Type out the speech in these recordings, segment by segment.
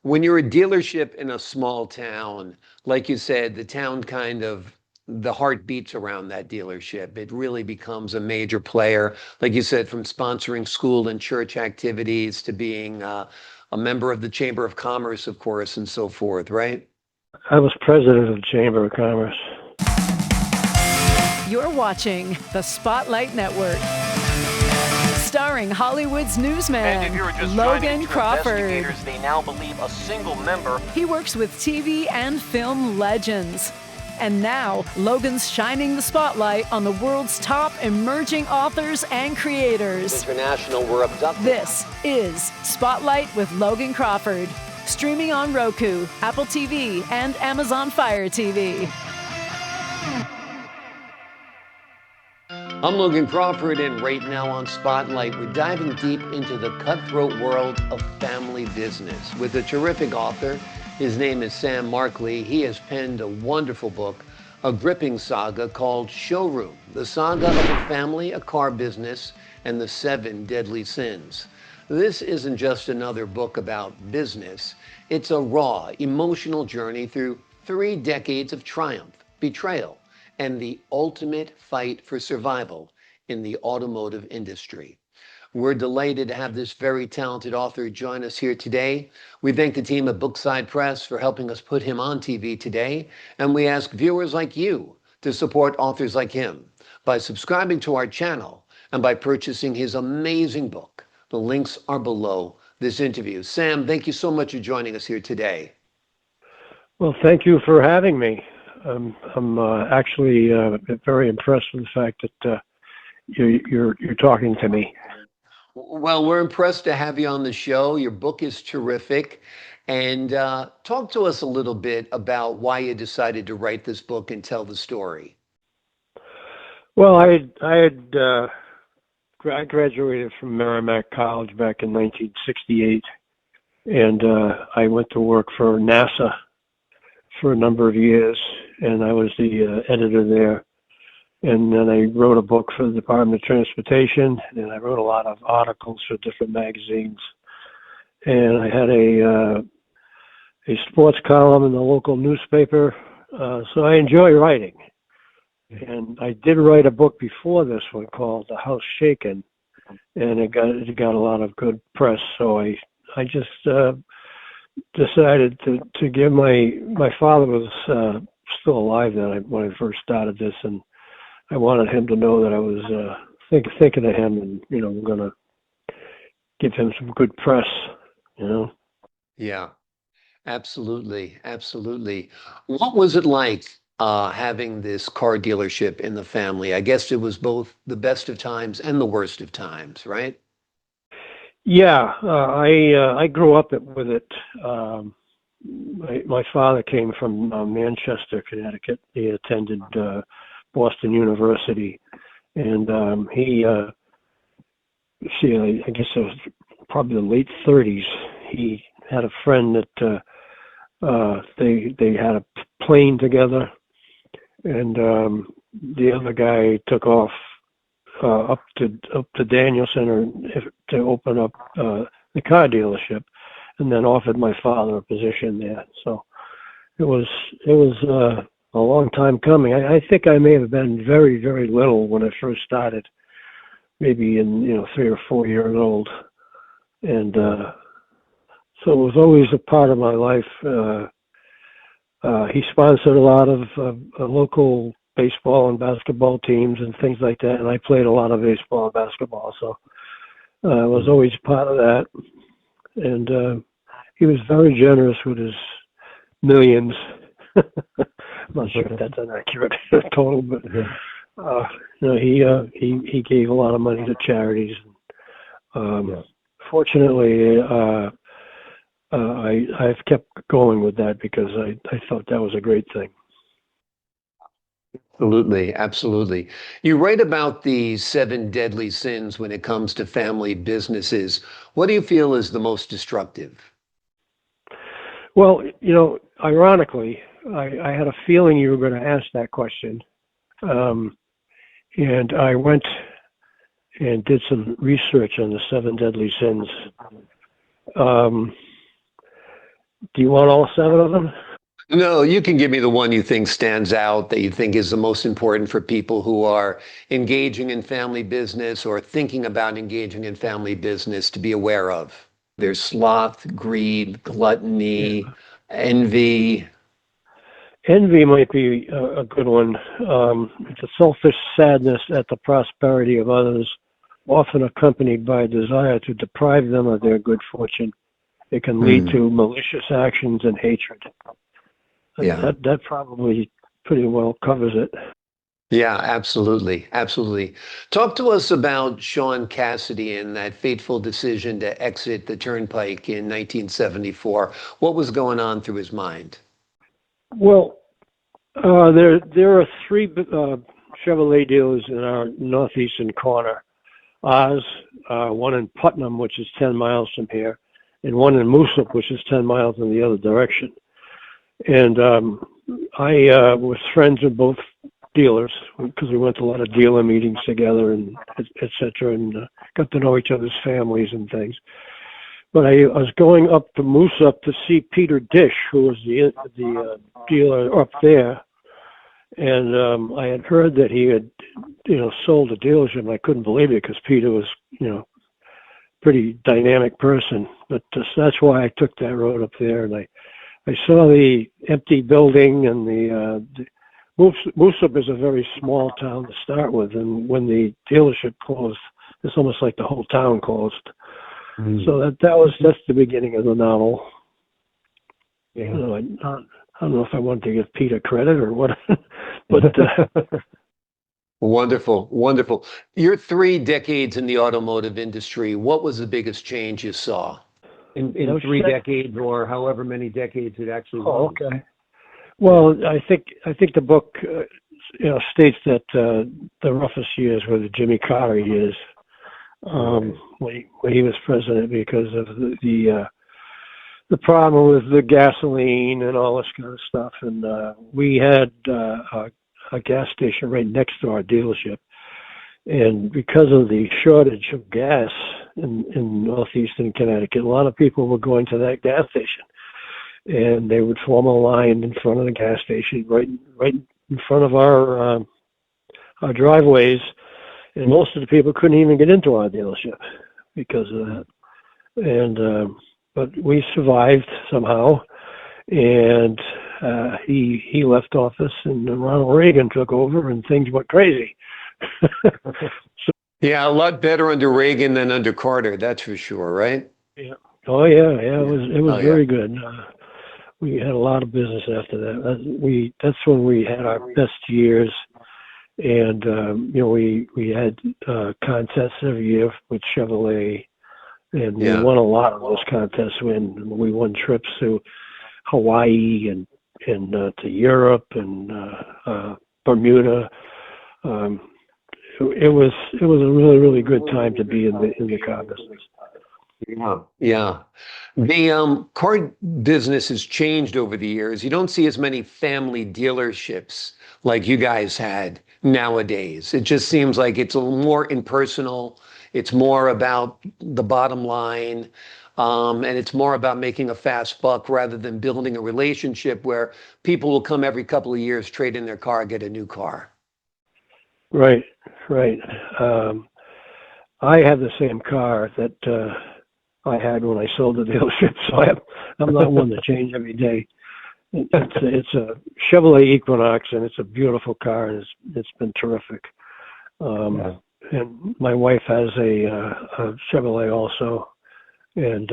When you're a dealership in a small town, like you said, the town kind of the heart beats around that dealership. It really becomes a major player, like you said, from sponsoring school and church activities to being a member of the Chamber of Commerce, of course, and so forth, right? I was president of the Chamber of Commerce. You're watching the Spotlight Network, starring Hollywood's newsman, And if you're just Logan to Crawford. investigators, they now believe a single member. He works with TV and film legends. And now, Logan's shining the spotlight on the world's top emerging authors and creators. International were abducted. This is Spotlight with Logan Crawford, streaming on Roku, Apple TV, and Amazon Fire TV. I'm Logan Crawford, and right now on Spotlight, we're diving deep into the cutthroat world of family business with a terrific author. His name is Sam Markley. He has penned a wonderful book, a gripping saga called Showroom, the saga of a family, a car business, and the 7 deadly sins. This isn't just another book about business. It's a raw, emotional journey through 3 decades of triumph, betrayal, and the ultimate fight for survival in the automotive industry. We're delighted to have this very talented author join us here today. We thank the team at Bookside Press for helping us put him on TV today, and we ask viewers like you to support authors like him by subscribing to our channel and by purchasing his amazing book. The links are below this interview. Sam, thank you so much for joining us here today. Well, thank you for having me. I'm actually very impressed with the fact that you're talking to me. Well, we're impressed to have you on the show. Your book is terrific. And talk to us a little bit about why you decided to write this book and tell the story. Well, I graduated from Merrimack College back in 1968, and I went to work for NASA for a number of years, and I was the editor there. And then I wrote a book for the Department of Transportation, and I wrote a lot of articles for different magazines. And I had a sports column in the local newspaper, so I enjoy writing. And I did write a book before this one called The House Shaken, and it got a lot of good press. So I just decided to give my father was still alive then when I first started this, and I wanted him to know that I was thinking of him, and I'm going to give him some good press. Yeah, absolutely. Absolutely. What was it like having this car dealership in the family? I guess it was both the best of times and the worst of times, right? Yeah, I grew up with it. My father came from Manchester, Connecticut. He attended Boston University, and I guess it was probably the late 30s. He had a friend that they had a plane together, and the other guy took off up to Danielson to open up the car dealership, and then offered my father a position there. So it was a long time coming. I think I may have been very, very little when I first started, maybe in 3 or 4 years old, and so it was always a part of my life. He sponsored a lot of local baseball and basketball teams and things like that, and I played a lot of baseball and basketball, so I was always part of that. And he was very generous with his millions. I'm not sure if that's an accurate total, but he gave a lot of money to charities. Fortunately, I've kept going with that because I thought that was a great thing. Absolutely, absolutely. You write about the 7 deadly sins when it comes to family businesses. What do you feel is the most destructive? Well, ironically, I had a feeling you were going to ask that question. And I went and did some research on the 7 deadly sins. Do you want all 7 of them? No, you can give me the one you think stands out that you think is the most important for people who are engaging in family business or thinking about engaging in family business to be aware of. There's sloth, greed, Yeah. gluttony, envy. Envy might be a good one. It's a selfish sadness at the prosperity of others, often accompanied by a desire to deprive them of their good fortune. It can lead Hmm. to malicious actions and hatred. Yeah. That probably pretty well covers it. Yeah, absolutely. Absolutely. Talk to us about Sean Cassidy and that fateful decision to exit the Turnpike in 1974. What was going on through his mind? Well, there are 3 Chevrolet dealers in our northeastern corner. Ours, one in Putnam, which is 10 miles from here, and one in Moosup, which is 10 miles in the other direction. And I was friends with both dealers because we went to a lot of dealer meetings together and et cetera, and got to know each other's families and things. But I was going up to Moosup to see Peter Dish, who was the dealer up there, and I had heard that he had, sold a dealership. And I couldn't believe it because Peter was, pretty dynamic person. But that's why I took that road up there, and I saw the empty building, and the Moosup is a very small town to start with, and when the dealership closed, it's almost like the whole town closed. So that's the beginning of the novel. Yeah. I don't know if I wanted to give Peter credit or what, but Wonderful, wonderful. You're 3 decades in the automotive industry. What was the biggest change you saw in No 3 shit. decades or however many decades it actually Oh, was? okay. Well, I think the book, states that the roughest years were the Jimmy Carter years, when he was president, because of the problem with the gasoline and all this kind of stuff. And we had a gas station right next to our dealership, and because of the shortage of gas in northeastern Connecticut, a lot of people were going to that gas station. And they would form a line in front of the gas station, right in front of our driveways, and most of the people couldn't even get into our dealership because of that. And but we survived somehow, and he left office, and Ronald Reagan took over, and things went crazy. Yeah, a lot better under Reagan than under Carter, that's for sure, right? Yeah. Oh yeah, it was Oh, yeah. very good. We had a lot of business after that. That's when we had our best years, and we had contests every year with Chevrolet, and we Yeah. won a lot of those contests. We won trips to Hawaii and to Europe and Bermuda. It was a really, really good time to be in the car business. Yeah, yeah. The car business has changed over the years. You don't see as many family dealerships like you guys had nowadays. It just seems like it's a little more impersonal. It's more about the bottom line, and it's more about making a fast buck rather than building a relationship where people will come every couple of years, trade in their car, get a new car. Right. I have the same car that I had when I sold the dealership, so I'm not one to change every day. It's a Chevrolet Equinox, and it's a beautiful car, and it's been terrific. And my wife has a Chevrolet also, and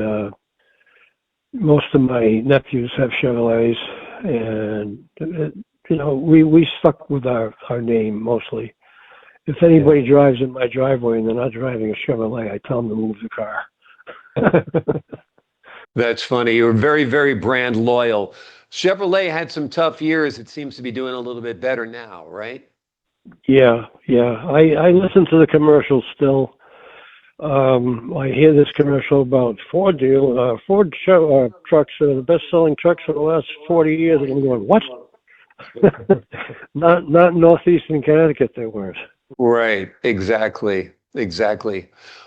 most of my nephews have Chevrolets, and we stuck with our name mostly. If anybody drives in my driveway and they're not driving a Chevrolet, I tell them to move the car. That's funny. You're very, very brand loyal. Chevrolet had some tough years. It seems to be doing a little bit better now, right? Yeah. I listen to the commercials still. I hear this commercial about Ford trucks are the best-selling trucks for the last 40 years, and I'm going, what? Not northeastern Connecticut, they weren't. Right. Exactly.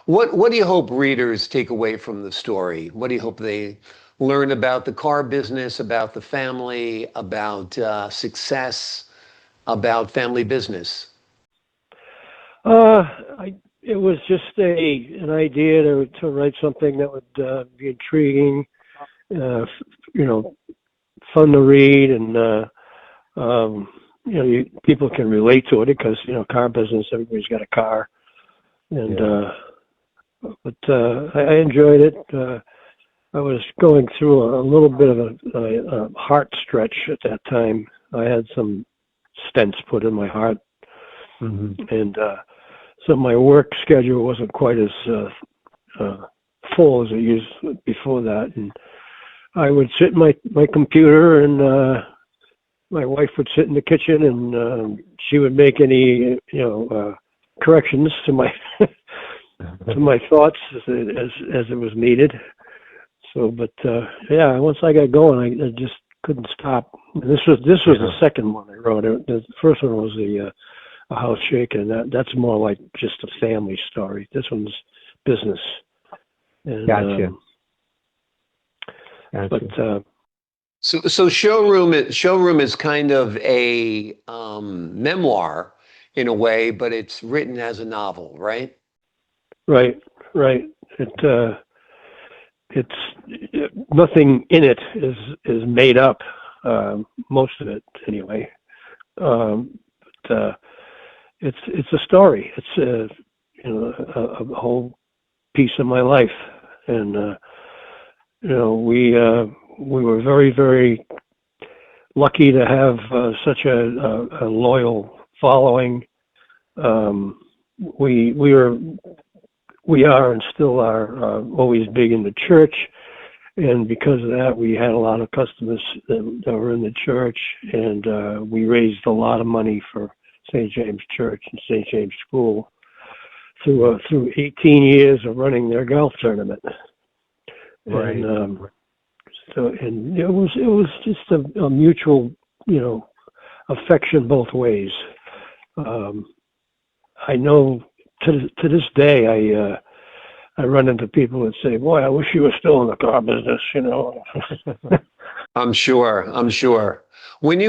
What do you hope readers take away from the story? What do you hope they learn about the car business, about the family, about success, about family business? It was just an idea to write something that would be intriguing, you know, fun to read, and you know, people can relate to it because, you know, car business, everybody's got a car, and but I enjoyed it. I was going through a little bit of a heart stretch at that time. I had some stents put in my heart, and so my work schedule wasn't quite as full as it used before that. And I would sit in my computer, and my wife would sit in the kitchen, and she would make any, you know, corrections to my to my thoughts as it was needed. So, but yeah, once I got going, I just couldn't stop. This was the second one I wrote. The first one was a house shaking. That's more like just a family story. This one's business. And, Gotcha. But So Showroom is kind of a memoir in a way, but it's written as a novel, right? right. It's nothing in it is made up. Most of it, anyway. But it's a story. It's you know, a whole piece of my life, and you know, we were very, very lucky to have such a loyal following. We are and still are always big in the church, and because of that, we had a lot of customers that were in the church, and we raised a lot of money for St. James Church and St. James School through 18 years of running their golf tournament. Right. And and it was just a mutual, you know, affection both ways. I know to this day I run into people that say, "Boy, I wish you were still in the car business," you know. I'm sure. When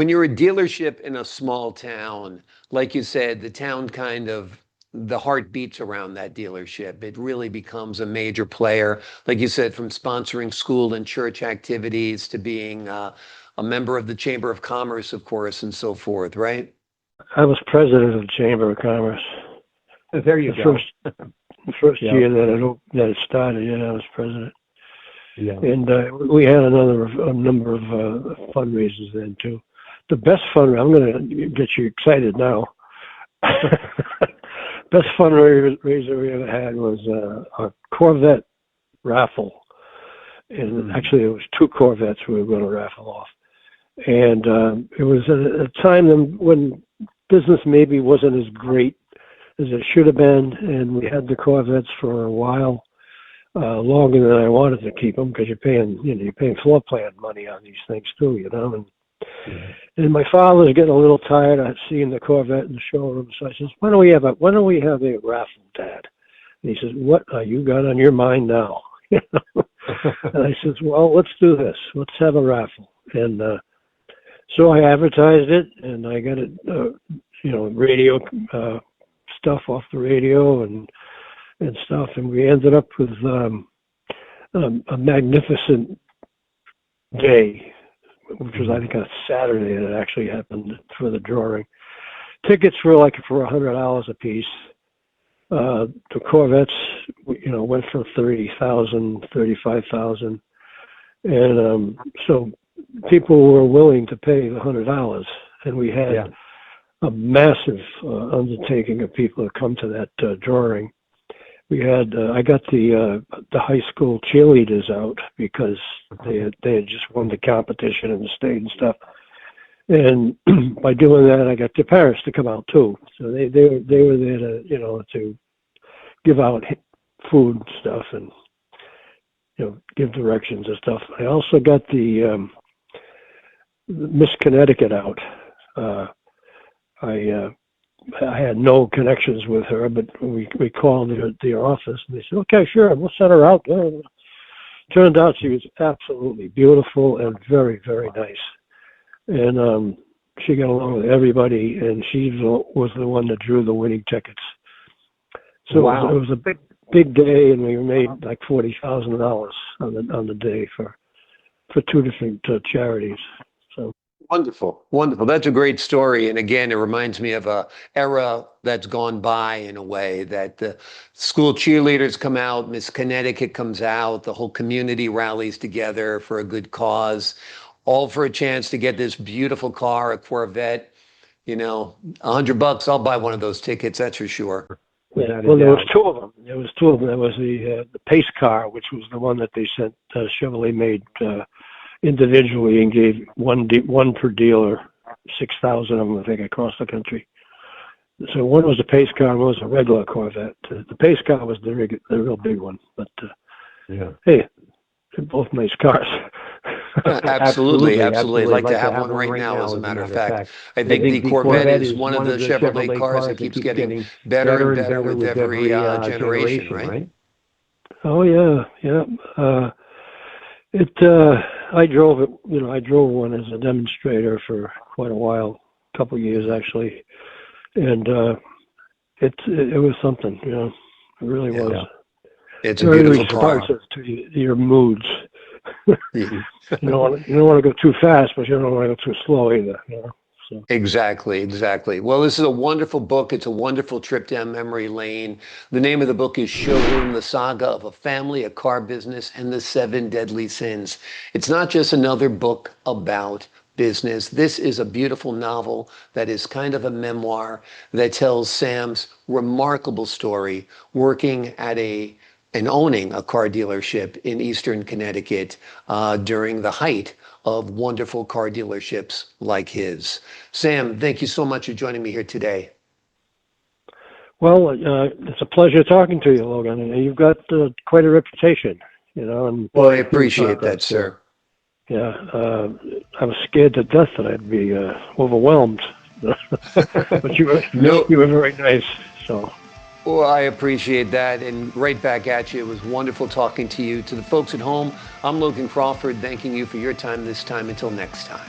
you're a dealership in a small town, like you said, the town kind of, the heart beats around that dealership. It really becomes a major player, like you said, from sponsoring school and church activities to being a member of the Chamber of Commerce, of course, and so forth, right? I was president of the Chamber of Commerce. There you go. The first Yeah. year that it started, yeah, I was president. Yeah. And we had a number of fundraisers then too. The best fundraiser, I'm going to get you excited now. Best fundraiser we ever had was a Corvette raffle. And actually it was 2 Corvettes we were going to raffle off. And it was a time when business maybe wasn't as great as it should have been, and we had the Corvettes for a while, longer than I wanted to keep them, because you're paying floor plan money on these things too, you know. And my father was getting a little tired of seeing the Corvette in the showroom, so I says, "Why don't we have a raffle, Dad?" And he says, "What you got on your mind now?" And I says, "Well, let's do this. Let's have a raffle." And so I advertised it, and I got it, you know, radio stuff off the radio and stuff, and we ended up with a magnificent day, which was, I think, a Saturday that actually happened for the drawing. Tickets were like for $100 a piece. The Corvettes, you know, went for $30,000, $35,000, and so people were willing to pay the $100, and we had a massive undertaking of people to come to that drawing. We had I got the high school cheerleaders out because they had just won the competition in the state and stuff, and by doing that, I got their parents to come out too. So they were there to, you know, to give out food and stuff, and, you know, give directions and stuff. I also got the Miss Connecticut out. I had no connections with her, but we called the office, and they said, "Okay, sure, we'll send her out." Turned out she was absolutely beautiful and very, very nice. And she got along with everybody, and she was the one that drew the winning tickets. So Wow. it was a big day, and we made like $40,000 on the day for two different charities. So Wonderful, wonderful. That's a great story. And again, it reminds me of a era that's gone by in a way that the school cheerleaders come out, Miss Connecticut comes out, the whole community rallies together for a good cause, all for a chance to get this beautiful car, a Corvette. $100, I'll buy one of those tickets, that's for sure. yeah, well, there was two of them. There was two of them. There was the pace car, which was the one that they sent Chevrolet made individually and gave one per dealer, 6,000 of them, I think, across the country. So one was a pace car and one was a regular Corvette. The pace car was the real big one. But hey, they're both nice cars. Absolutely. I'd like to have one right now, as a matter of fact. I think the Corvette is one of the Chevrolet cars that keeps getting better and better with every generation, right? Oh, yeah. I drove it. I drove one as a demonstrator for quite a while, a couple of years actually, and it was something. It really was. Yeah. It's a beautiful car. Responsive to your moods. You don't want to go too fast, but you don't want to go too slow either. So. Exactly. Well, this is a wonderful book. It's a wonderful trip down memory lane. The name of the book is Showroom, the Saga of a Family, a Car Business, and the 7 Deadly Sins. It's not just another book about business. This is a beautiful novel that is kind of a memoir that tells Sam's remarkable story working at and owning a car dealership in Eastern Connecticut during the height of wonderful car dealerships like his. Sam, thank you so much for joining me here today. Well, it's a pleasure talking to you, Logan. And you've got quite a reputation, And well, I appreciate that, sir. Yeah, I was scared to death that I'd be overwhelmed, but you were very nice. So. Well, I appreciate that, and right back at you. It was wonderful talking to you. To the folks at home, I'm Logan Crawford, thanking you for your time this time. Until next time.